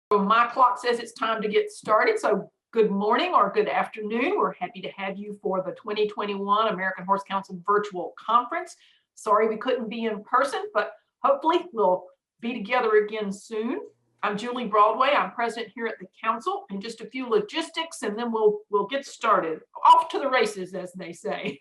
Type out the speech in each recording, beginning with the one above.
My clock says it's time to get started. So good morning or good afternoon. We're happy to have you for the 2021 American Horse Council virtual conference. Sorry we couldn't be in person, but hopefully we'll be together again soon. I'm Julie Broadway. I'm president here at the council, and just a few logistics and then we'll get started. Off to the races, as they say.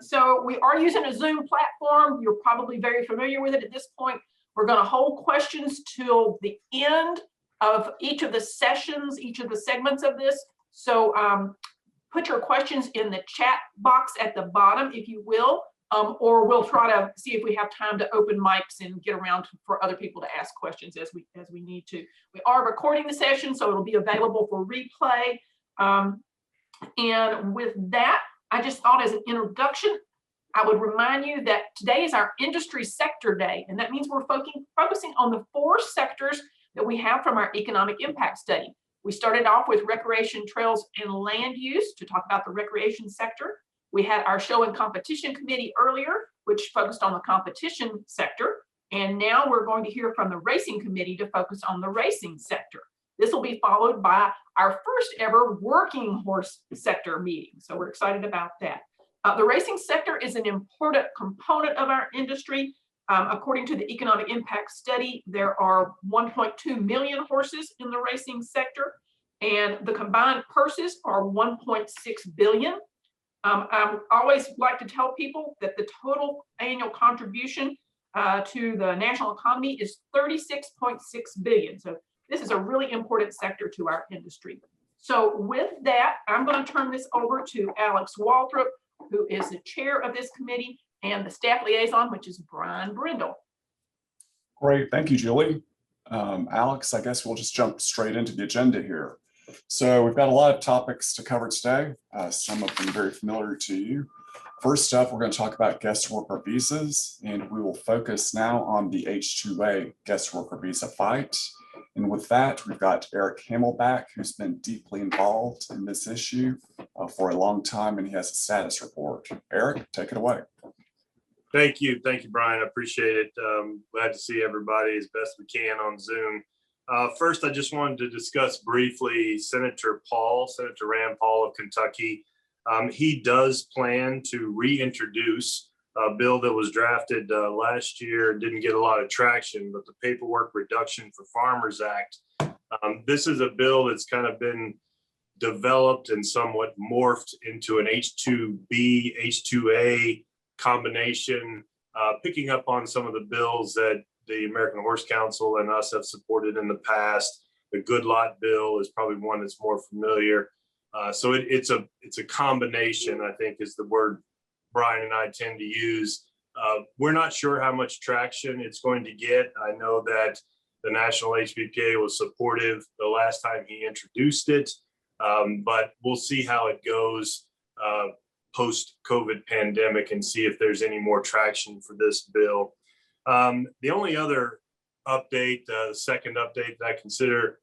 So we are using a Zoom platform. You're probably very familiar with it at this point. We're going to hold questions till the end of each of the sessions, each of the segments of this. So put your questions in the chat box at the bottom, if you will, or we'll try to see if we have time to open mics and get around for other people to ask questions as we need to. We are recording the session, so it'll be available for replay. And with that, I just thought as an introduction, I would remind you that today is our industry sector day, and that means we're focusing on the 4 sectors that we have from our economic impact study. We started off with recreation, trails, and land use to talk about the recreation sector. We had our show and competition committee earlier, which focused on the competition sector, and now we're going to hear from the racing committee to focus on the racing sector. This will be followed by our first ever working horse sector meeting, so we're excited about that. The racing sector is an important component of our industry. According to the economic impact study, there are 1.2 million horses in the racing sector, and the combined purses are 1.6 billion. I always like to tell people that the total annual contribution to the national economy is 36.6 billion. So this is a really important sector to our industry. So with that, I'm going to turn this over to Alex Waltrip, who is the chair of this committee, and the staff liaison, which is Brian Brindle. Great, thank you, Julie. Alex, I guess we'll just jump straight into the agenda here. So we've got a lot of topics to cover today, some of them very familiar to you. First up, we're going to talk about guest worker visas, and we will focus now on the H-2A guest worker visa fight. And with that, we've got Eric Hamelback, who's been deeply involved in this issue for a long time, and he has a status report. Eric, take it away. Thank you, Brian. I appreciate it. Glad to see everybody as best we can on Zoom. First, I just wanted to discuss briefly Senator Rand Paul of Kentucky. He does plan to reintroduce a bill that was drafted last year and didn't get a lot of traction, but the Paperwork Reduction for Farmers Act. This is a bill that's kind of been developed and somewhat morphed into an H-2B, H-2A combination, picking up on some of the bills that the American Horse Council and us have supported in the past. The Good Lot bill is probably one that's more familiar. So it's a combination, I think is the word Brian and I tend to use. We're not sure how much traction it's going to get. I know that the National HBPA was supportive the last time he introduced it, but we'll see how it goes post-COVID pandemic and see if there's any more traction for this bill. The only other update, the second update that I consider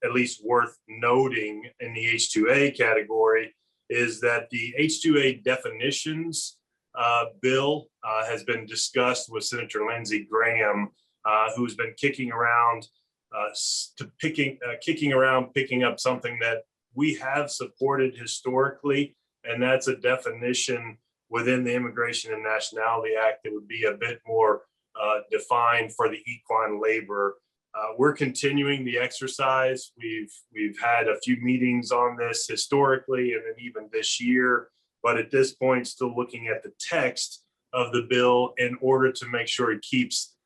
at least worth noting in the H-2A category is that the H-2A definitions bill has been discussed with Senator Lindsey Graham, who's been kicking around picking up something that we have supported historically, and that's a definition within the Immigration and Nationality Act that would be a bit more defined for the equine laborer. We're continuing the exercise. We've had a few meetings on this historically and then even this year, but at this point still looking at the text of the bill in order to make sure it keeps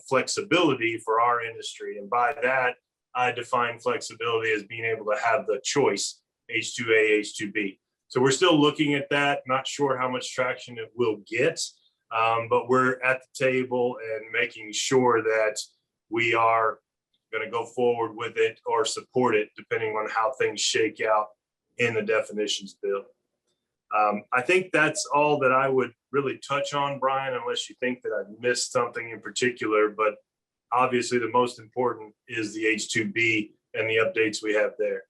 flexibility for our industry. And by that, I define flexibility as being able to have the choice, H-2A, H-2B. So we're still looking at that, not sure how much traction it will get, but we're at the table and making sure that we are going to go forward with it or support it, depending on how things shake out in the definitions bill. I think that's all that I would really touch on, Brian, unless you think that I missed something in particular, but obviously the most important is the H-2B and the updates we have there.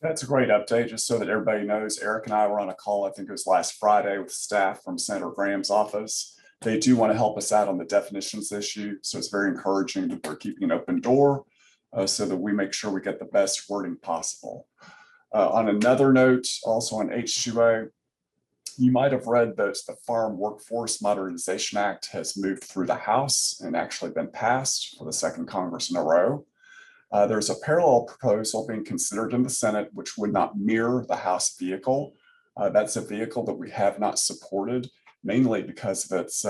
That's a great update. Just so that everybody knows, Eric and I were on a call, I think it was last Friday, with staff from Senator Graham's office. They do want to help us out on the definitions issue, so it's very encouraging that they're keeping an open door so that we make sure we get the best wording possible. On another note, also on H2A, you might have read that the Farm Workforce Modernization Act has moved through the House and actually been passed for the second Congress in a row. There's a parallel proposal being considered in the Senate, which would not mirror the House vehicle. That's a vehicle that we have not supported, mainly because of its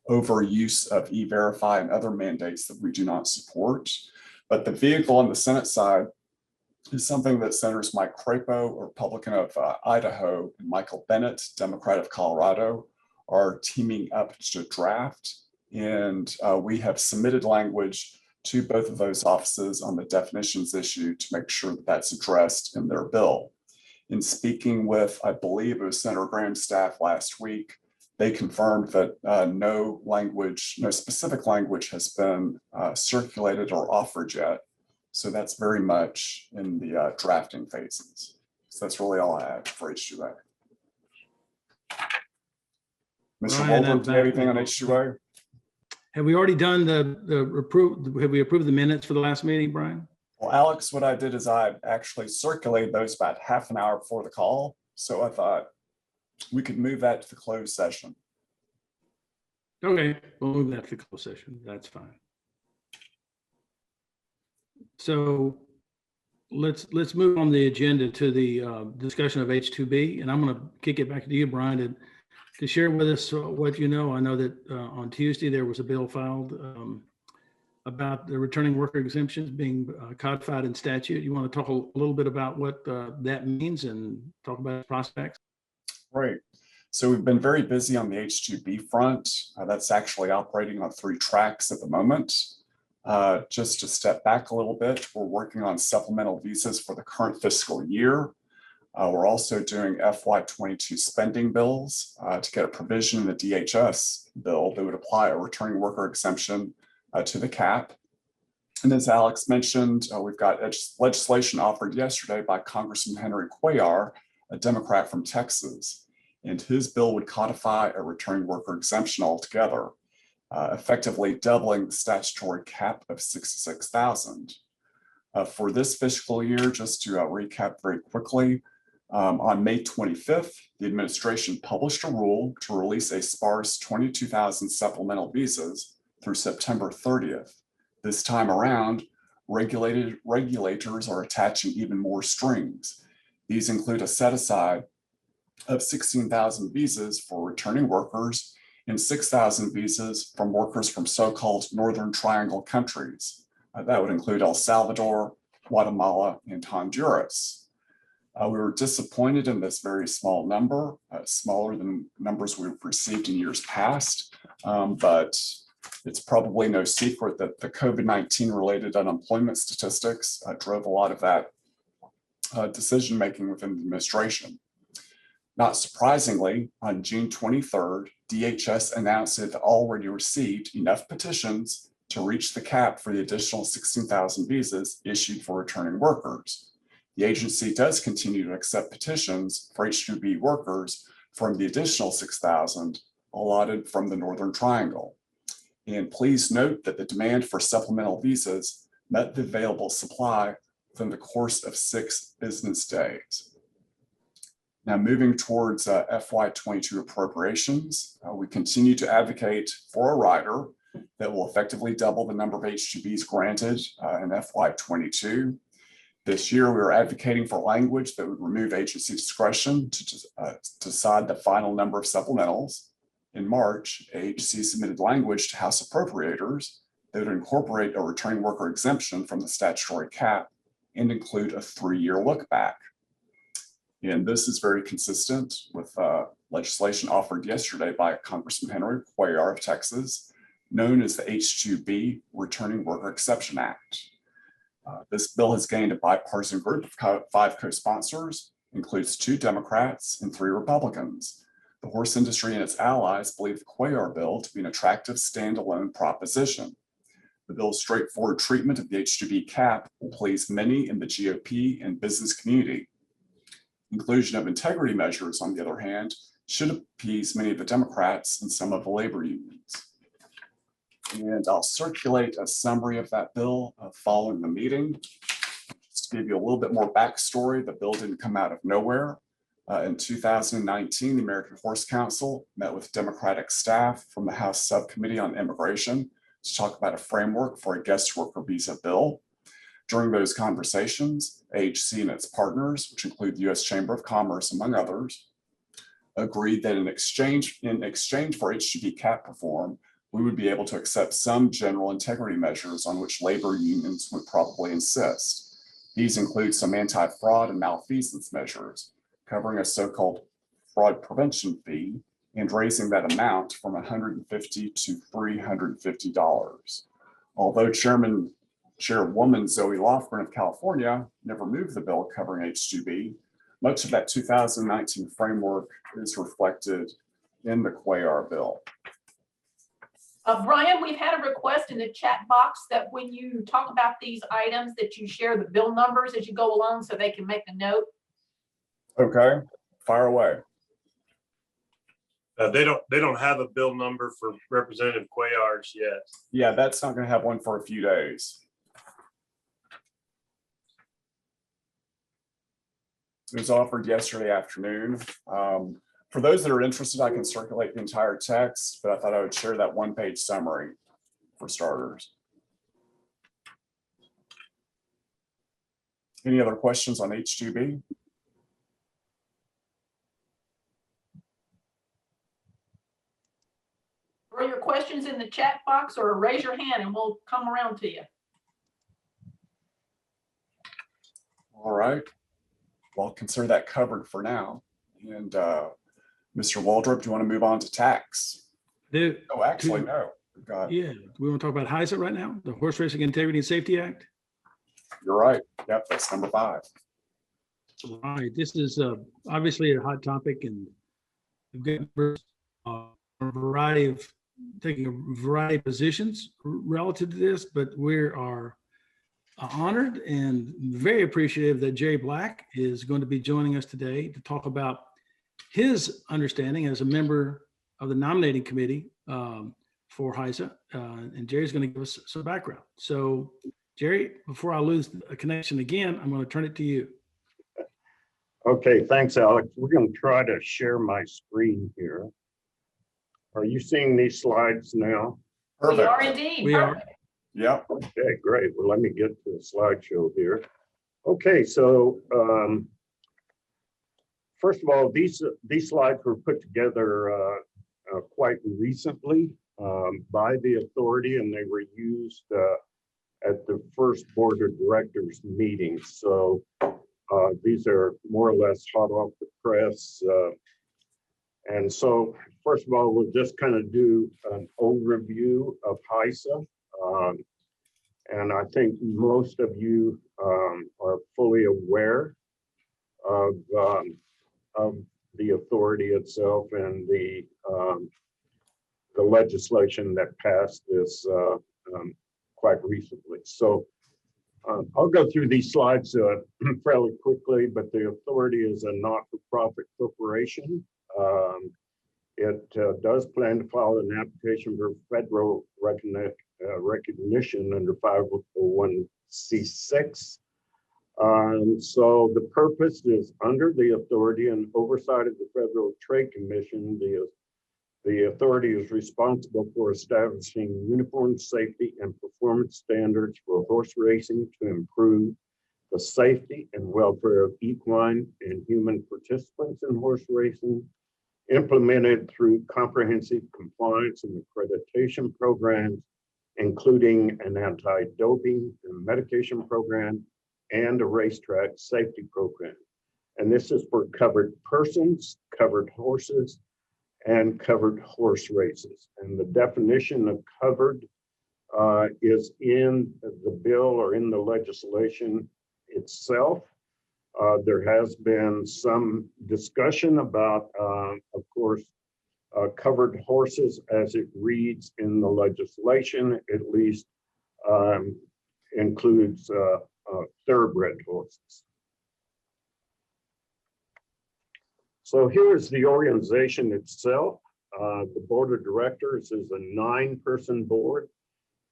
overuse of E-Verify and other mandates that we do not support. But the vehicle on the Senate side is something that Senators Mike Crapo, Republican of Idaho, and Michael Bennet, Democrat of Colorado, are teaming up to draft. And we have submitted language to both of those offices on the definitions issue to make sure that that's addressed in their bill. In speaking with, I believe it was Senator Graham's staff last week, they confirmed that no specific language has been circulated or offered yet. So that's very much in the drafting phases. So that's really all I have for H2A. Mr. Holder, do you have anything on H2A? Have we already done have we approved the minutes for the last meeting, Brian? Well, Alex, what I did is I actually circulated those about half an hour before the call. So I thought we could move that to the closed session. Okay, we'll move that to the closed session. That's fine. So let's move on the agenda to the discussion of H2B, and I'm going to kick it back to you, Brian, to share with us what you know. I know that on Tuesday there was a bill filed about the returning worker exemptions being codified in statute. You want to talk a little bit about what that means and talk about prospects? Right. So we've been very busy on the H2B front. That's actually operating on 3 tracks at the moment. Just to step back a little bit, we're working on supplemental visas for the current fiscal year. We're also doing FY22 spending bills to get a provision in the DHS bill that would apply a returning worker exemption to the cap. And as Alex mentioned, we've got legislation offered yesterday by Congressman Henry Cuellar, a Democrat from Texas, and his bill would codify a returning worker exemption altogether, effectively doubling the statutory cap of 66,000. For this fiscal year, just to recap very quickly, on May 25th, the administration published a rule to release a sparse 22,000 supplemental visas through September 30th. This time around, regulators are attaching even more strings. These include a set aside of 16,000 visas for returning workers and 6,000 visas from workers from so-called Northern Triangle countries. That would include El Salvador, Guatemala, and Honduras. We were disappointed in this very small number, smaller than numbers we've received in years past, but it's probably no secret that the COVID-19 related unemployment statistics drove a lot of that decision-making within the administration. Not surprisingly, on June 23rd, DHS announced it had already received enough petitions to reach the cap for the additional 16,000 visas issued for returning workers. The agency does continue to accept petitions for H2B workers from the additional 6,000 allotted from the Northern Triangle. And please note that the demand for supplemental visas met the available supply within the course of 6 business days. Now, moving towards FY22 appropriations, we continue to advocate for a rider that will effectively double the number of H2Bs granted in FY22. This year, we are advocating for language that would remove agency discretion to decide the final number of supplementals. In March, AHC submitted language to House appropriators that would incorporate a returning worker exemption from the statutory cap and include a 3-year look back. And this is very consistent with legislation offered yesterday by Congressman Henry Cuellar of Texas, known as the H2B Returning Worker Exception Act. This bill has gained a bipartisan group of 5 co-sponsors, includes 2 Democrats and 3 Republicans. The horse industry and its allies believe the Cuellar bill to be an attractive standalone proposition. The bill's straightforward treatment of the H2B cap will please many in the GOP and business community. Inclusion of integrity measures, on the other hand, should appease many of the Democrats and some of the labor unions. And I'll circulate a summary of that bill following the meeting. Just to give you a little bit more backstory, the bill didn't come out of nowhere. In 2019, the American Horse Council met with Democratic staff from the House Subcommittee on Immigration to talk about a framework for a guest worker visa bill. During those conversations, AHC and its partners, which include the U.S. Chamber of Commerce, among others, agreed that in exchange for H-2B cap reform, we would be able to accept some general integrity measures on which labor unions would probably insist. These include some anti-fraud and malfeasance measures, covering a so-called fraud prevention fee and raising that amount from $150 to $350. Although Chairwoman Zoe Lofgren of California never moved the bill covering H-2B, much of that 2019 framework is reflected in the Cuellar bill. Brian, we've had a request in the chat box that when you talk about these items, that you share the bill numbers as you go along so they can make a note. Okay, fire away. They don't have a bill number for Representative Cuellar's yet. Yeah, that's not going to have one for a few days. It was offered yesterday afternoon. For those that are interested, I can circulate the entire text, but I thought I would share that one-page summary for starters. Any other questions on H-2B? Throw your questions in the chat box or raise your hand and we'll come around to you. All right. Well, consider that covered for now. And Mr. Waldrop, do you want to move on to tax? Oh, actually, no. We've got, yeah, we want to talk about HISA right now, the Horse Racing Integrity and Safety Act. You're right. Yep, that's number 5. All right, this is obviously a hot topic, and we've got a variety of taking a variety of positions relative to this, but we are honored and very appreciative that Jerry Black is going to be joining us today to talk about his understanding as a member of the nominating committee for HISA. And Jerry's going to give us some background. So Jerry, before I lose a connection again, I'm going to turn it to you. Okay, thanks, Alex. We're going to try to share my screen here. Are you seeing these slides now? Perfect. We are indeed. We are. Perfect. Yep. Okay, great. Well, let me get to the slideshow here. Okay, so first of all, these slides were put together quite recently by the authority, and they were used at the first board of directors meeting. So these are more or less hot off the press. And so first of all, we'll just kind of do an overview of HISA. And I think most of you are fully aware of the authority itself and the legislation that passed this quite recently. So I'll go through these slides fairly quickly, but the authority is a not-for-profit corporation. It does plan to file an application for federal recognition under 501c6. So the purpose is under the authority and oversight of the Federal Trade Commission. The authority is responsible for establishing uniform safety and performance standards for horse racing to improve the safety and welfare of equine and human participants in horse racing, implemented through comprehensive compliance and accreditation programs, including an anti-doping and medication program and a racetrack safety program. And this is for covered persons, covered horses, and covered horse races. And the definition of covered is in the bill or in the legislation itself. There has been some discussion about, of course, covered horses as it reads in the legislation, at least includes thoroughbred horses. So here's the organization itself. The board of directors is a 9-person board.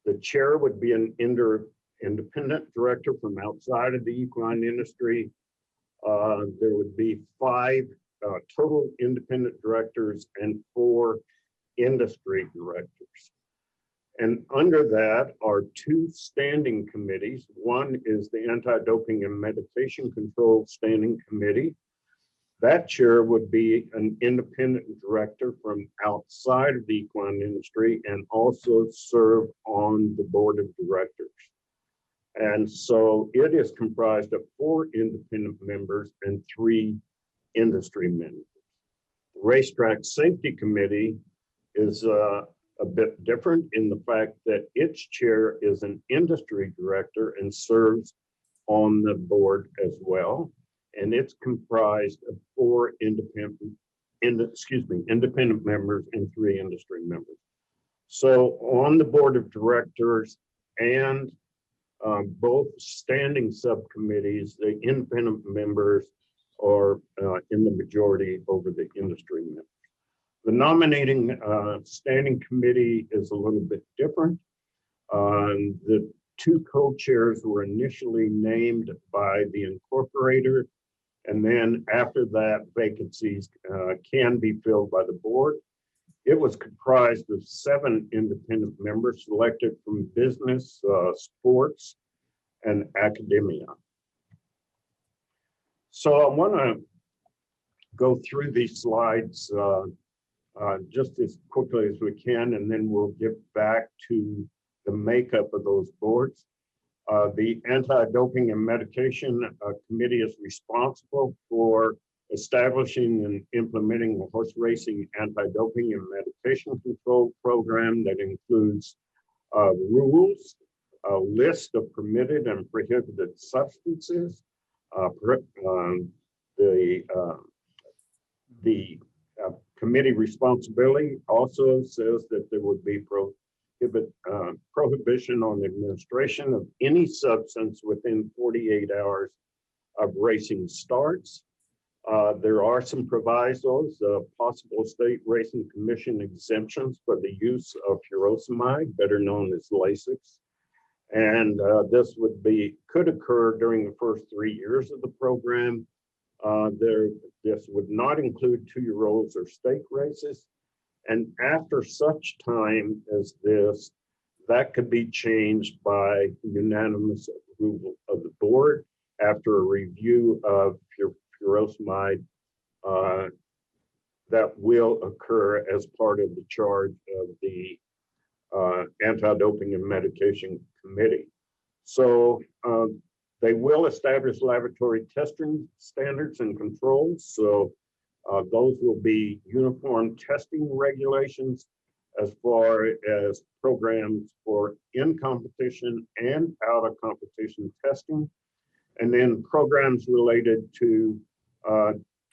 The chair would be an independent director from outside of the equine industry. There would be 5 total independent directors and 4 industry directors. And under that are 2 standing committees. One is the Anti-Doping and Medication Control Standing Committee. That chair would be an independent director from outside of the equine industry and also serve on the board of directors. And so it is comprised of 4 independent members and 3 industry members. The Racetrack Safety Committee is a bit different in the fact that its chair is an industry director and serves on the board as well. And it's comprised of 4 independent members and 3 industry members. So on the board of directors and both standing subcommittees, the independent members are in the majority over the industry members. The nominating standing committee is a little bit different. The 2 co-chairs were initially named by the incorporator, and then after that, vacancies can be filled by the board. It was comprised of 7 independent members selected from business, sports, and academia. So I want to go through these slides just as quickly as we can, and then we'll get back to the makeup of those boards. The Anti-Doping and Medication Committee is responsible for establishing and implementing a horse racing anti-doping and medication control program that includes rules, a list of permitted and prohibited substances. The committee responsibility also says that there would be prohibition on the administration of any substance within 48 hours of racing starts. There are some provisos, possible state racing commission exemptions for the use of furosemide, better known as Lasix. And this could occur during the first 3 years of the program. This would not include 2-year-olds or stake races. And after such time as this, that could be changed by unanimous approval of the board after a review of furosemide that will occur as part of the charge of the Anti-Doping and Medication Committee. So they will establish laboratory testing standards and controls. So those will be uniform testing regulations as far as programs for in-competition and out-of-competition testing, and then programs related to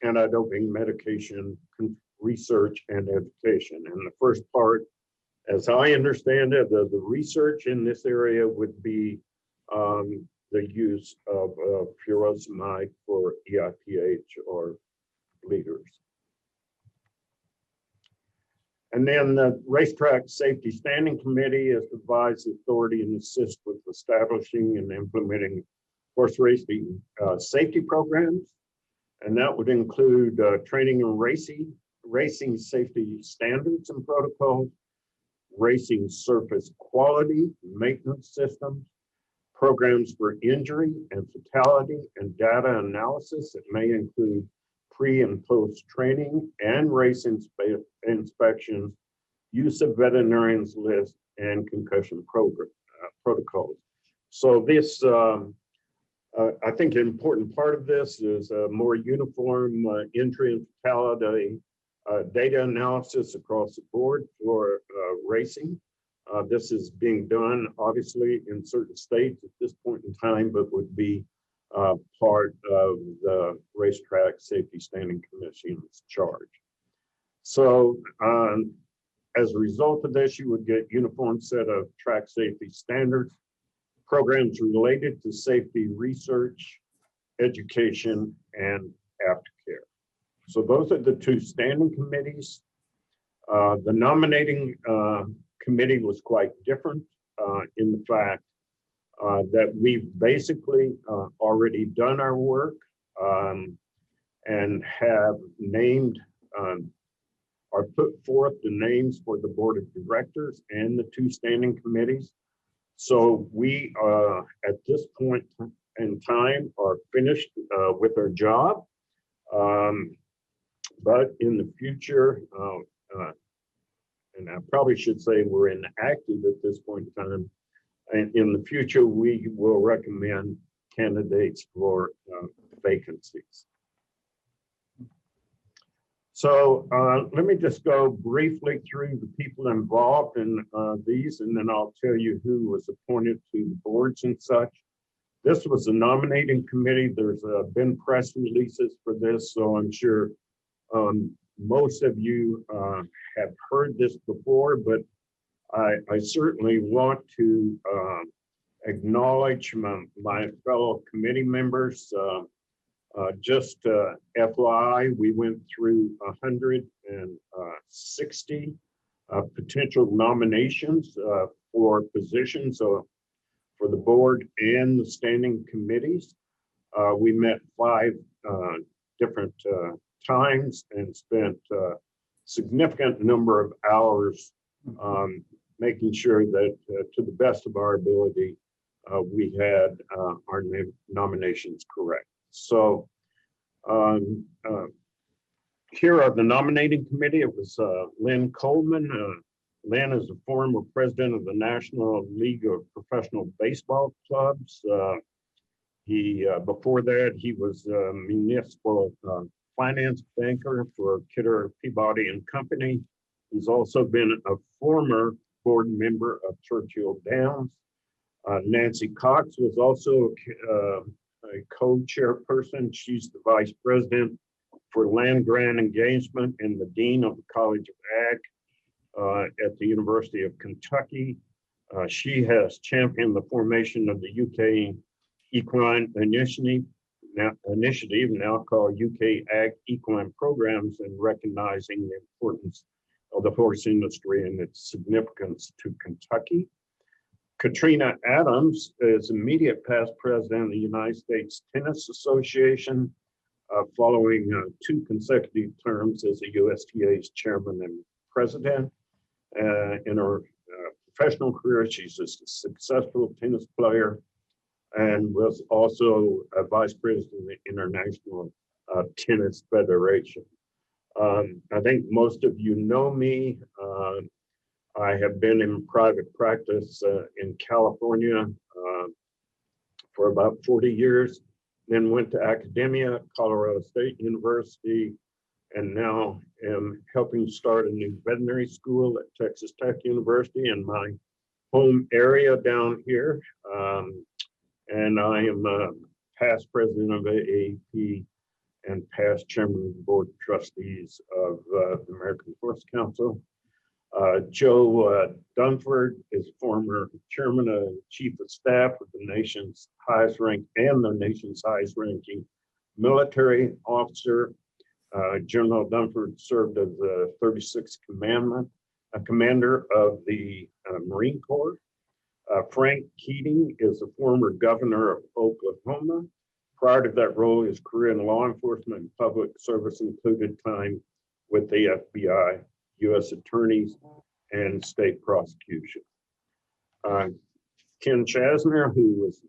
anti-doping medication research and education. And the first part, as I understand it, the research in this area would be the use of furosemide for EIPH or leaders. And then the Racetrack Safety Standing Committee is to devise authority and assist with establishing and implementing horse racing safety programs. And that would include training and racing safety standards and protocols, racing surface quality, maintenance systems, programs for injury and fatality and data analysis that may include pre and post training and race inspections, use of veterinarians list, and concussion protocols. So this, I think an important part of this is a more uniform injury and fatality data analysis across the board for racing. This is being done obviously in certain states at this point in time, but would be part of the Racetrack Safety Standing Commission's charge. So as a result of this, you would get uniform set of track safety standards, programs related to safety research, education, and aftercare. So those are the 2 standing committees. The nominating committee was quite different. in the fact that we've basically already done our work and have named or put forth the names for the board of directors and the 2 standing committees. So we at this point in time are finished with our job. But in the future, and I probably should say we're inactive at this point in time, and in the future, we will recommend candidates for vacancies. So let me just go briefly through the people involved in these, and then I'll tell you who was appointed to the boards and such. This was a nominating committee. There's been press releases for this, so I'm sure most of you have heard this before, but I certainly want to acknowledge my fellow committee members. Just FYI, we went through 160 potential nominations for positions for the board and the standing committees. We met 5 different times and spent a significant number of hours making sure that to the best of our ability, we had our nominations correct. So here are the nominating committee. It was Lynn Coleman. Lynn is a former president of the National League of Professional Baseball Clubs. Before that, he was a municipal finance banker for Kidder, Peabody and Company. He's also been a former board member of Churchill Downs. Nancy Cox was also a co-chairperson. She's the vice president for land grant engagement and the dean of the College of Ag at the University of Kentucky. She has championed the formation of the UK Equine Initiative, now called UK Ag Equine Programs, and recognizing the importance of the horse industry and its significance to Kentucky. Katrina Adams is immediate past president of the United States Tennis Association, following 2 consecutive terms as the USTA's chairman and president. In her professional career, she's a successful tennis player and was also a vice president of the International Tennis Federation. I think most of you know me. I have been in private practice in California for about 40 years, then went to academia at Colorado State University, and now am helping start a new veterinary school at Texas Tech University in my home area down here. And I am a past president of AAP and past chairman of the board of trustees of the American Horse Council. Joe Dunford is former chairman and chief of staff of the nation's highest ranked and the nation's highest ranking military officer. General Dunford served as the 36th commander of the Marine Corps. Frank Keating is a former governor of Oklahoma. Prior to that role, his career in law enforcement and public service included time with the FBI, U.S. attorneys, and state prosecution. Ken Chasner, who was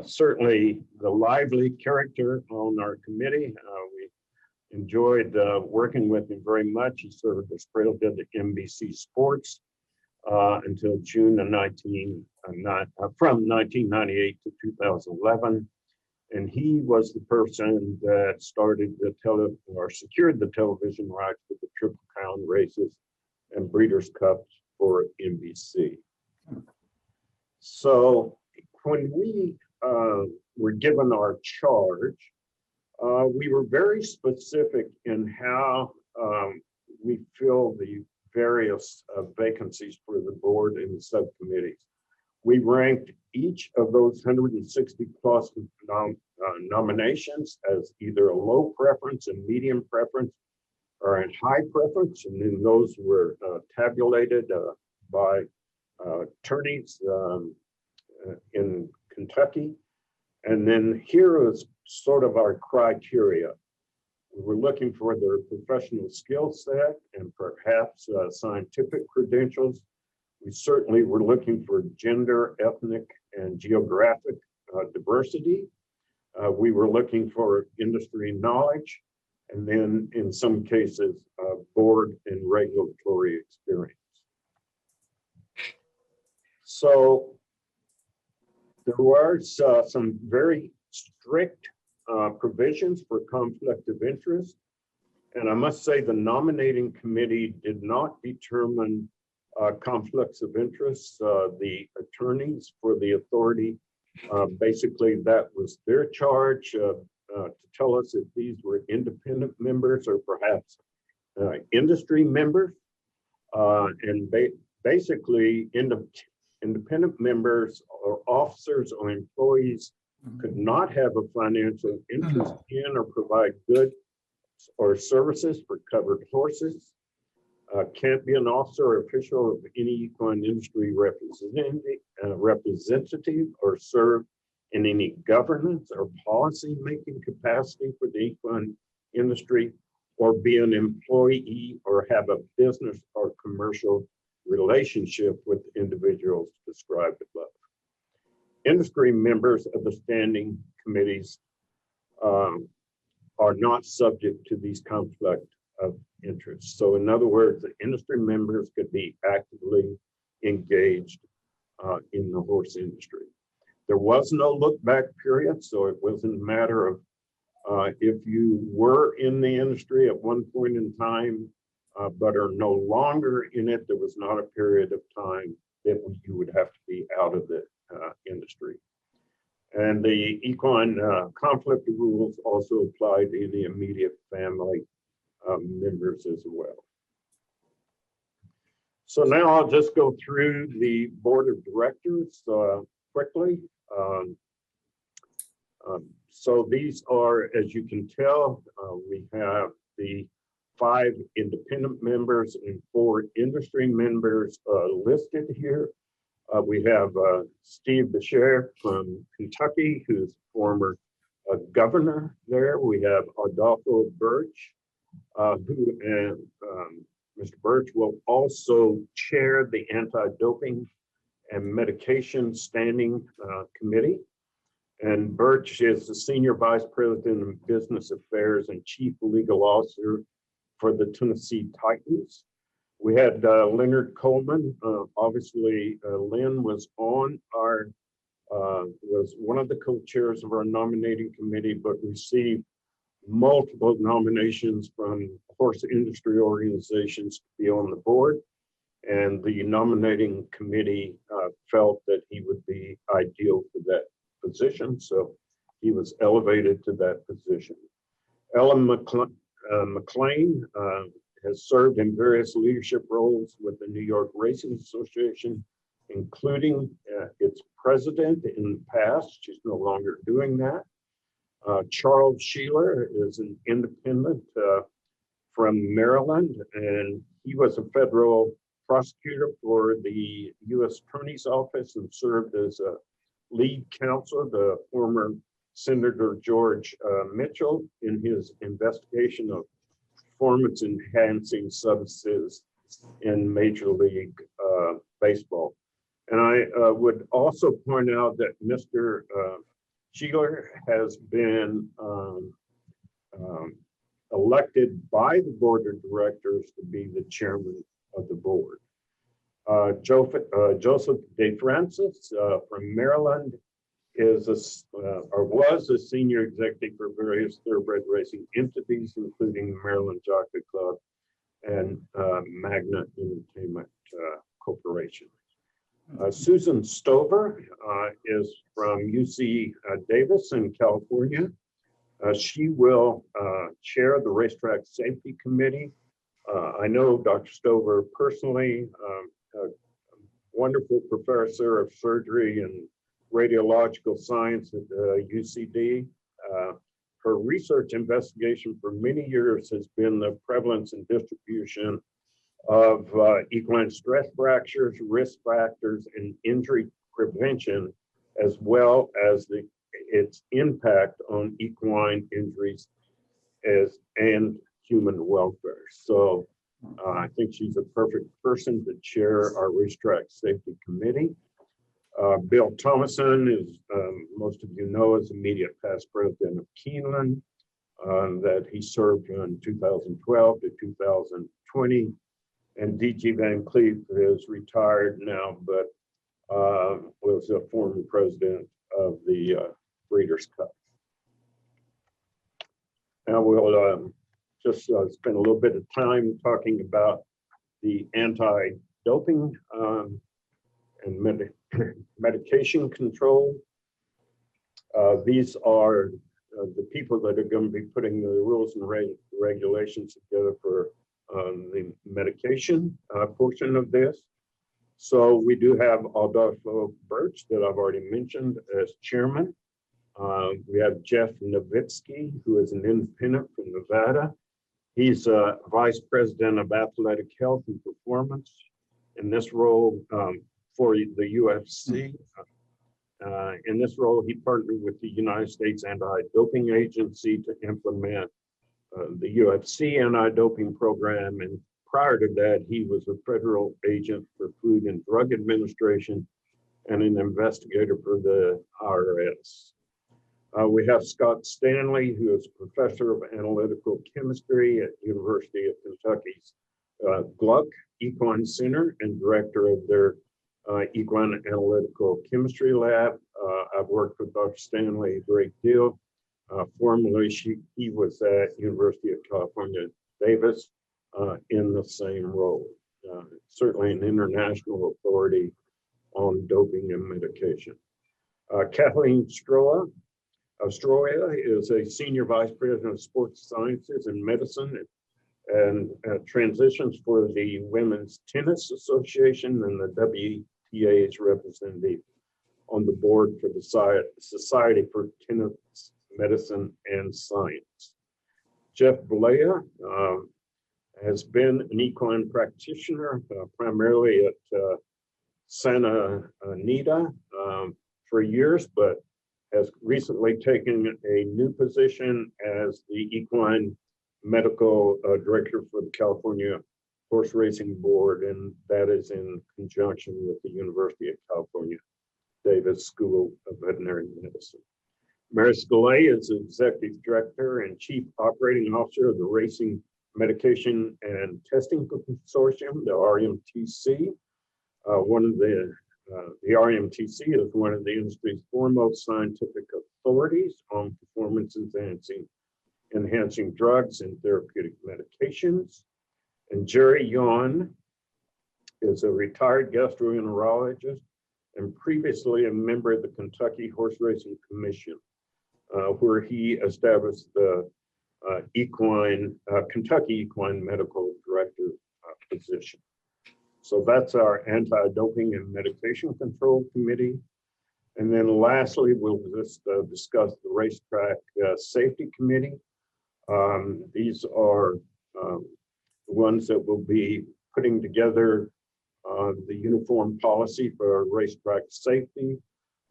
certainly the lively character on our committee. We enjoyed working with him very much. He served as president of NBC Sports until June of from 1998 to 2011. And he was the person that started secured the television rights for the Triple Crown races and Breeders' Cups for NBC. So when we were given our charge, we were very specific in how we fill the various vacancies for the board and the subcommittees. We ranked each of those 160 plus nominations as either a low preference, a medium preference, or a high preference, and then those were tabulated by attorneys in Kentucky. And then here is sort of our criteria. We're looking for their professional skill set and perhaps scientific credentials. We certainly were looking for gender, ethnic, and geographic diversity. We were looking for industry knowledge, and then in some cases, board and regulatory experience. So there was some very strict provisions for conflict of interest. And I must say the nominating committee did not determine conflicts of interest. The attorneys for the authority, basically that was their charge to tell us if these were independent members or perhaps industry members. And basically independent members or officers or employees could not have a financial interest in or provide goods or services for covered horses. Can't be an officer or official of any equine industry representative or serve in any governance or policy making capacity for the equine industry, or be an employee or have a business or commercial relationship with individuals described above. Industry members of the standing committees are not subject to these conflict of interest. So in other words, the industry members could be actively engaged in the horse industry. There was no look back period, so it wasn't a matter of if you were in the industry at one point in time, but are no longer in it, there was not a period of time that you would have to be out of the industry. And the equine conflict rules also apply to any immediate family members as well. So now I'll just go through the board of directors quickly. So these are, as you can tell, we have the 5 independent members and 4 industry members listed here. We have Steve Beshear from Kentucky, who's former governor there. We have Adolfo Birch, who Mr. Birch will also chair the Anti-Doping and Medication Standing Committee. And Birch is the Senior Vice President of Business Affairs and Chief Legal Officer for the Tennessee Titans. We had Leonard Coleman. Obviously, Lynn was on our, was one of the co-chairs of our nominating committee, but received multiple nominations from horse industry organizations to be on the board. And the nominating committee felt that he would be ideal for that position. So he was elevated to that position. Ellen McLean has served in various leadership roles with the New York Racing Association, including its president in the past. She's no longer doing that. Charles Sheeler is an independent from Maryland, and he was a federal prosecutor for the U.S. Attorney's Office and served as a lead counsel, the former Senator George Mitchell, in his investigation of performance enhancing substances in Major League Baseball. And I would also point out that Mr. Sheeler has been elected by the board of directors to be the chairman of the board. Joseph DeFrancis from Maryland is or was a senior executive for various thoroughbred racing entities, including the Maryland Jockey Club and Magna Entertainment Corporation. Susan Stover is from UC Davis in California. She will chair the Racetrack Safety Committee. I know Dr. Stover personally, a wonderful professor of surgery and radiological science at UCD. Her research investigation for many years has been the prevalence and distribution of equine stress fractures, risk factors, and injury prevention, as well as its impact on equine injuries and human welfare. So I think she's a perfect person to chair our racetrack safety committee. Bill Thomason is, most of you know, is immediate past president of Keeneland, that he served in 2012 to 2020. And DG Van Cleef is retired now, but was a former president of the Breeders' Cup. Now we'll just spend a little bit of time talking about the anti-doping and medication control. These are the people that are going to be putting the rules and regulations together for the medication portion of this. So we do have Adolfo Birch that I've already mentioned as chairman. We have Jeff Nowitzki, who is an independent from Nevada. He's vice president of athletic health and performance. In this role for the UFC. In this role, he partnered with the United States Anti-Doping Agency to implement the UFC anti-doping program. And prior to that, he was a federal agent for Food and Drug Administration and an investigator for the IRS. We have Scott Stanley, who is professor of analytical chemistry at University of Kentucky's Gluck Equine Center and director of their Equine Analytical Chemistry Lab. I've worked with Dr. Stanley a great deal. Formerly, he was at University of California, Davis in the same role. Certainly an international authority on doping and medication. Kathleen Stroya is a senior vice president of sports sciences and medicine and transitions for the Women's Tennis Association and the WTA's representative on the board for the Society for Tennis Medicine and Science. Jeff Balea has been an equine practitioner primarily at Santa Anita for years, but has recently taken a new position as the equine medical director for the California Horse Racing Board, and that is in conjunction with the University of California, Davis School of Veterinary Medicine. Mary Scalay is Executive Director and Chief Operating Officer of the Racing Medication and Testing Consortium, the RMTC. The RMTC is one of the industry's foremost scientific authorities on performance enhancing drugs and therapeutic medications. And Jerry Yon is a retired gastroenterologist and previously a member of the Kentucky Horse Racing Commission, where he established the Kentucky Equine Medical Director position. So that's our Anti-Doping and Medication Control Committee. And then lastly, we'll just discuss the Racetrack Safety Committee. These are the ones that will be putting together the uniform policy for racetrack safety.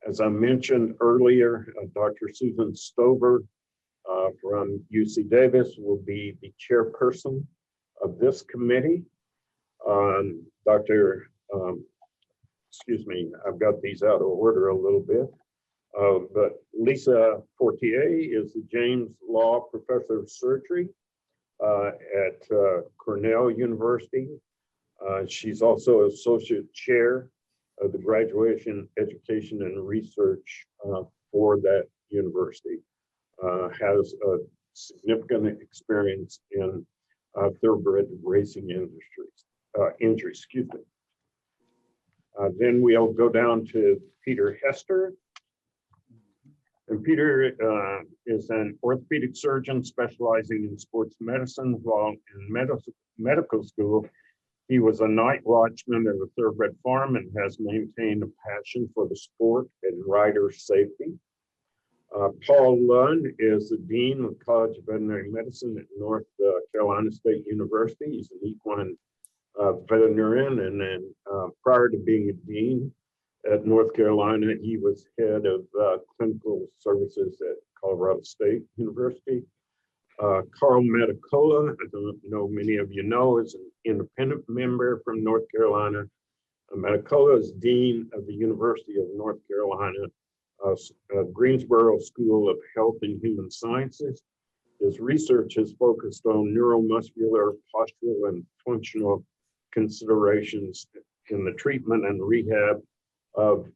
As I mentioned earlier, Dr. Susan Stover from UC Davis will be the chairperson of this committee. Excuse me, I've got these out of order a little bit. But Lisa Fortier is the James Law Professor of Surgery at Cornell University. She's also Associate Chair of the Graduation Education and Research for that university. Has a significant experience in thoroughbred racing injuries, excuse me. Then we'll go down to Peter Hester. And Peter is an orthopedic surgeon specializing in sports medicine. While in medical school, he was a night watchman at a thoroughbred farm and has maintained a passion for the sport and rider safety. Paul Lund is the Dean of the College of Veterinary Medicine at North Carolina State University. He's an equine veterinarian, and then prior to being a dean at North Carolina, he was head of clinical services at Colorado State University. Carl Medicola, I don't know many of you know, is an independent member from North Carolina. Medicola is dean of the University of North Carolina, Greensboro School of Health and Human Sciences. His research has focused on neuromuscular, postural, and functional considerations in the treatment and rehab of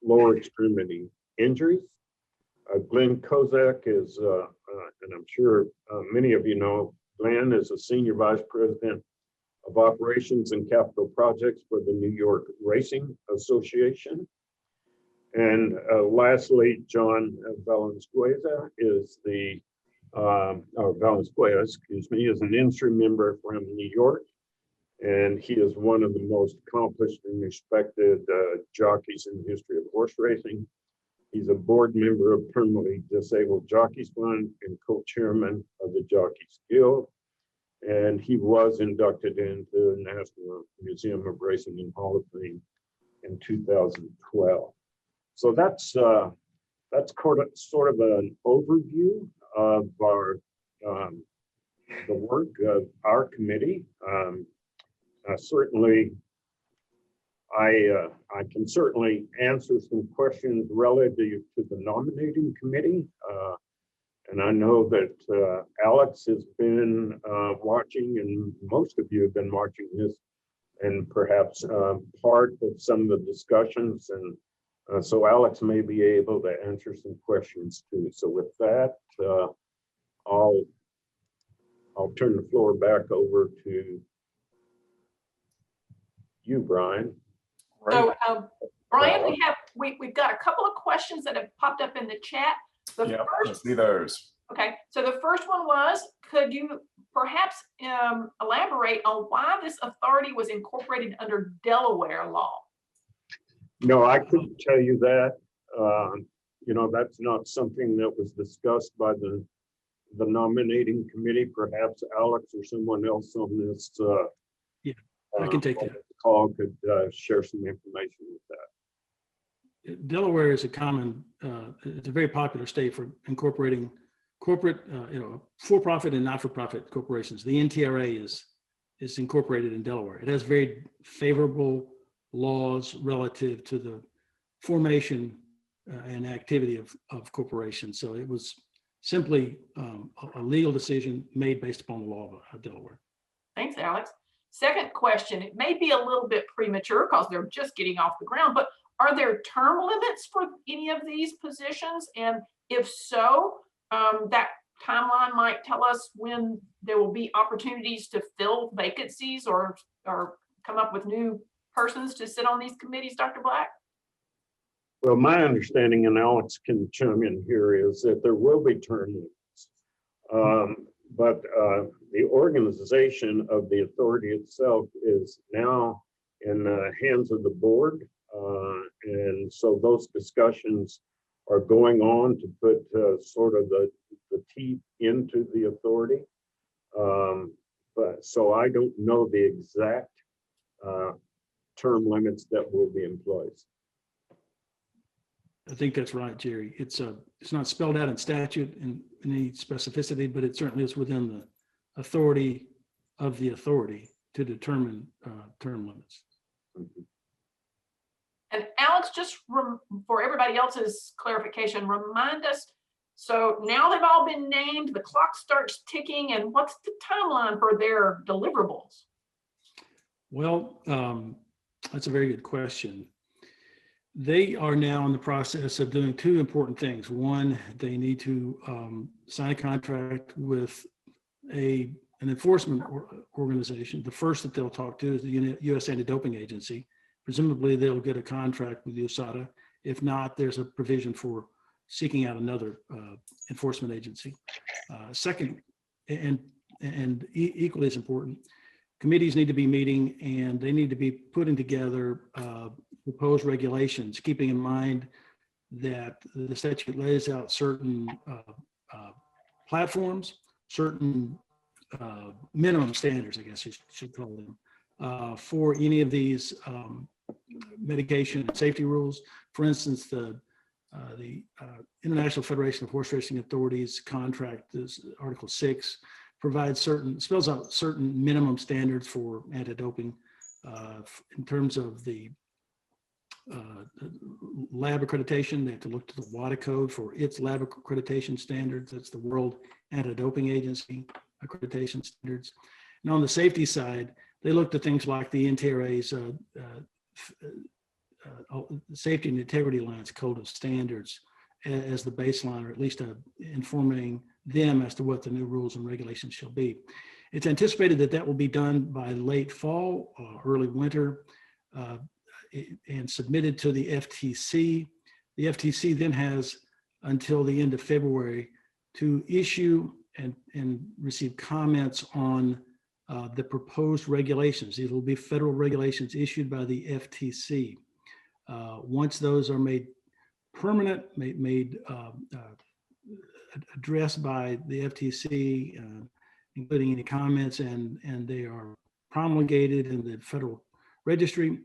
lower extremity injuries. Glenn Kozak is, and I'm sure many of you know, Glenn is a senior vice president of operations and capital projects for the New York Racing Association. And lastly, John Valenzuela is Valenzuela, excuse me, is an industry member from New York. And he is one of the most accomplished and respected jockeys in the history of horse racing. He's a board member of Permanently Disabled Jockeys Fund and co-chairman of the Jockeys Guild. And he was inducted into the National Museum of Racing and Hall of Fame in 2012. So that's sort of an overview of our the work of our committee. Certainly, I can certainly answer some questions relative to the nominating committee. And I know that Alex has been watching, and most of you have been watching this, and perhaps part of some of the discussions. And so Alex may be able to answer some questions too. So with that, I'll turn the floor back over to you, Brian. So, Brian, we've got a couple of questions that have popped up in the chat. The Yeah, first, let's see those. okay, so the first one was, could you perhaps elaborate on why this authority was incorporated under Delaware law? No, I couldn't tell you that. You know, that's not something that was discussed by the nominating committee. Perhaps Alex or someone else on this I can take that. call could share some information with that. Delaware is a common, it's a very popular state for incorporating corporate, for-profit and not-for-profit corporations. The NTRA is incorporated in Delaware. It has very favorable laws relative to the formation and activity of corporations. So it was simply a legal decision made based upon the law of Delaware. Thanks, Alex. Second question, it may be a little bit premature because they're just getting off the ground, but are there term limits for any of these positions? And if so, that timeline might tell us when there will be opportunities to fill vacancies or come up with new persons to sit on these committees, Dr. Black? Well, my understanding, and Alex can chime in here, is that there will be term limits. But the organization of the authority itself is now in the hands of the board. And so those discussions are going on to put sort of the teeth into the authority. But so I don't know the exact term limits that will be in place. I think that's right, Jerry. It's not spelled out in statute in any specificity, but it certainly is within the authority of the authority to determine term limits. And Alex, just for everybody else's clarification, remind us, so now they've all been named, the clock starts ticking, and what's the timeline for their deliverables? Well, that's a very good question. They are now in the process of doing two important things. One, they need to sign a contract with an enforcement organization. The first that they'll talk to is the U.S. Anti-Doping Agency. Presumably, they'll get a contract with USADA. If not, there's a provision for seeking out another enforcement agency. Second, and equally as important, committees need to be meeting and they need to be putting together proposed regulations, keeping in mind that the statute lays out certain platforms, certain minimum standards, I guess you should call them, for any of these medication and safety rules. For instance, the International Federation of Horse Racing Authorities contract, is Article 6, spells out certain minimum standards for anti-doping in terms of the lab accreditation. They have to look to the WADA code for its lab accreditation standards. That's the World Anti-Doping Agency accreditation standards. And on the safety side, they looked at things like the NTRA's Safety and Integrity Alliance Code of Standards as the baseline, or at least informing them as to what the new rules and regulations shall be. It's anticipated that that will be done by late fall, early winter, and submitted to the FTC. The FTC then has until the end of February to issue and receive comments on the proposed regulations. It will be federal regulations issued by the FTC. Once those are made permanent, made addressed by the FTC, including any comments, and they are promulgated in the federal registry,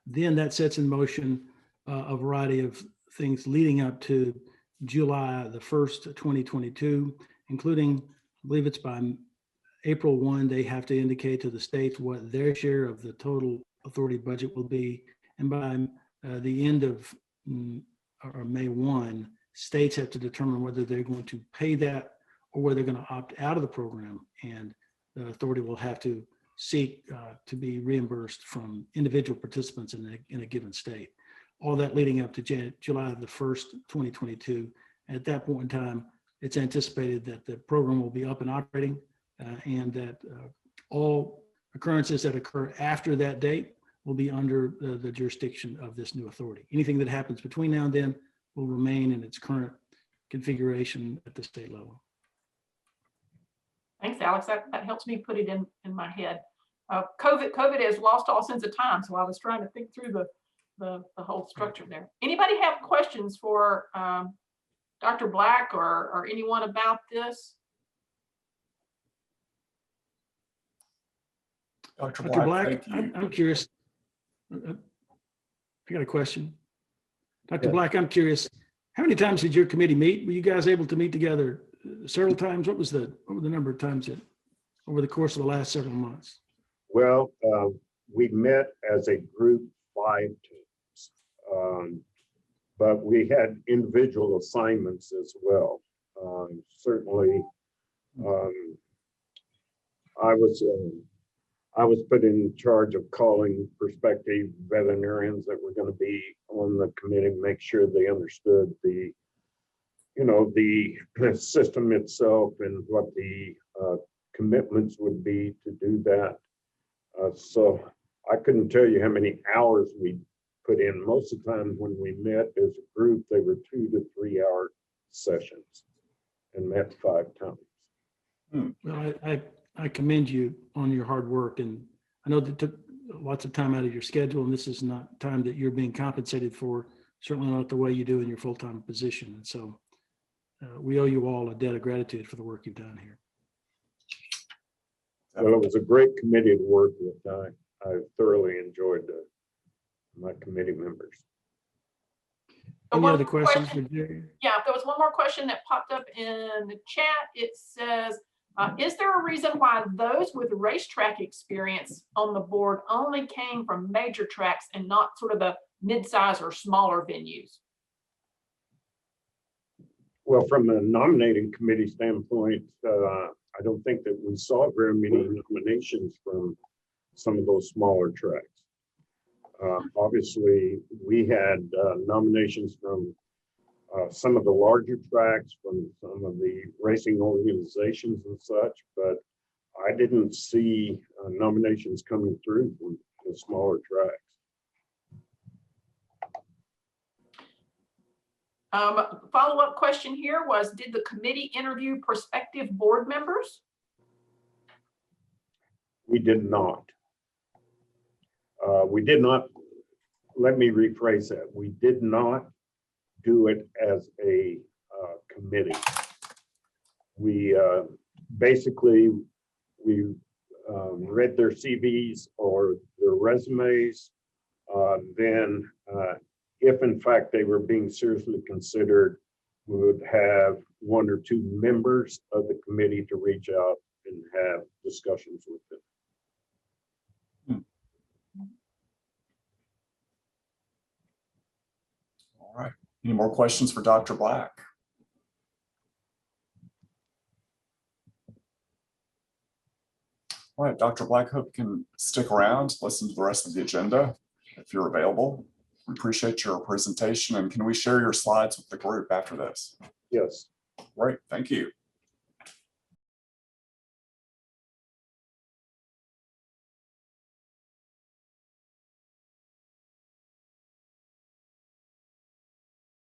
then that sets in motion a variety of things leading up to July the 1st, 2022, including, I believe it's by April 1, they have to indicate to the states what their share of the total authority budget will be. And by the end of or May 1, states have to determine whether they're going to pay that or whether they're going to opt out of the program. And the authority will have to seek to be reimbursed from individual participants in a given state. All that leading up to July the 1st, 2022. At that point in time, it's anticipated that the program will be up and operating and that all occurrences that occur after that date will be under the jurisdiction of this new authority. Anything that happens between now and then will remain in its current configuration at the state level. Thanks, Alex. That helps me put it in my head. COVID has lost all sense of time, so I was trying to think through the whole structure there. Anybody have questions for Dr. Black or anyone about this? Dr. Dr. Black, thank you. I'm curious. I got a question. Dr. Yeah. Black, I'm curious. How many times did your committee meet? Were you guys able to meet together several times? What were the number of times over the course of the last several months? Well, we met as a group 5 times, but we had individual assignments as well. Certainly, I was put in charge of calling prospective veterinarians that were going to be on the committee, make sure they understood the system itself and what the commitments would be to do that. So I couldn't tell you how many hours we put in. Most of the time when we met as a group, they were 2 to 3 hour sessions and met 5 times. Well, I commend you on your hard work, and I know that took lots of time out of your schedule, and this is not time that you're being compensated for, certainly not the way you do in your full-time position. And so we owe you all a debt of gratitude for the work you've done here. Well, it was a great committee to work with. I thoroughly enjoyed my committee members. So Any one other more questions question. for Jerry? Yeah, there was one more question that popped up in the chat. It says, is there a reason why those with racetrack experience on the board only came from major tracks and not sort of the mid-size or smaller venues? Well, from a nominating committee standpoint, I don't think that we saw very many nominations from some of those smaller tracks. Obviously, we had nominations from some of the larger tracks, from some of the racing organizations and such, but I didn't see nominations coming through from the smaller tracks. Follow-up question here was, did the committee interview prospective board members? We did not. We did not, let me rephrase that. We did not do it as a committee. We basically, we read their CVs or their resumes. Then, if in fact they were being seriously considered, we would have 1 or 2 members of the committee to reach out and have discussions with them. All right. Any more questions for Dr. Black? All right, Dr. Black, hope you can stick around, listen to the rest of the agenda if you're available. We appreciate your presentation, and can we share your slides with the group after this? Yes. Great, thank you.